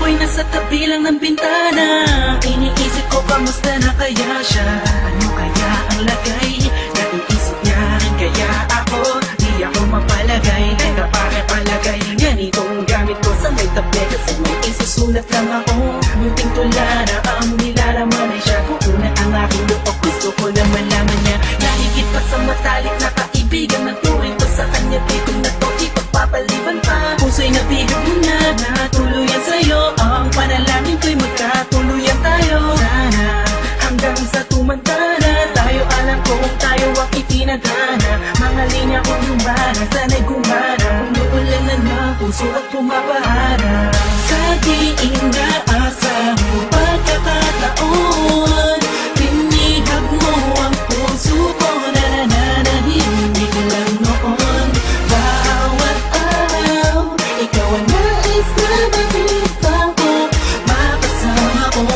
ako'y nasa tabi lang ng bintana. Iniisip ko kamusta na kaya siya. Ano kaya ang lagay na iisip niya rin kaya ako. Di ako mapalagay, teka pare palagay. Ganitong gamit ko sa may tabi, kasi may isusulat lang ako. Munting tula na ang nilalaman ay siya. Kung una ang aking loob, gusto ko na malaman niya. Nahigit pa sa matalik na kaibigan, nagturing ko sa kanya dito na to ipagpapaliban pa. Puso'y nabigod mo na, natuluyan sa'yo. Ang panalangin ko'y magkatuluyan tayo. Sana hanggang sa tumanda na tayo, alam ko kung tayo ang itinadhana. Mga linya kong lumana, sana'y gumana. Umuulan na ng puso at pumapahana. Sa di inaasang pagkakataon, pinihag mo ang puso ko na nananahimik lang noon. Bawat araw, ikaw ang nais na nakita ko. Makasama ko,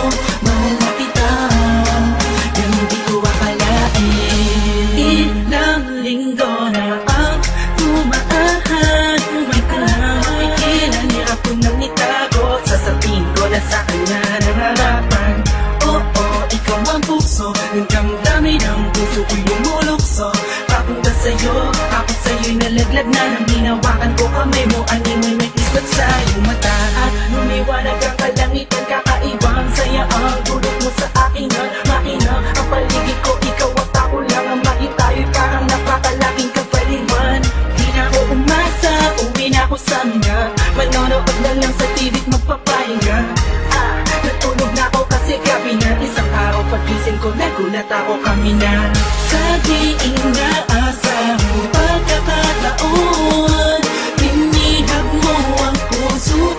mahal na kita, yung di ko akalain. Ilang linggo na ang tumaan, may kalamay kinanira ko nang itago. Sasabihin ko na sa kanya nararapan. Oo, ikaw ang puso, ng damdamin ng puso ko'y lumulukso. Papunta sa'yo, ako sa'yo'y nalaglag na. Nang hinawakan ko kamay mo, animoy may islat sa iyong mata. At lumiwanag ang kalangitan, kakaibang saya ang dulot mo sa akin. Mainam ang paligid ko, ikaw at ako lang ang makitayo'y parang napakalaking kapaliwan. Di na ako umasa, uwi na ako sa mina. Manonood na lang sa TV't magpapahinga. Natulog na ako kasi gabi na. Isang araw pagising ko, nagulat ako kami na. Sa di inaasang pagkakataon, pinihag mo ang puso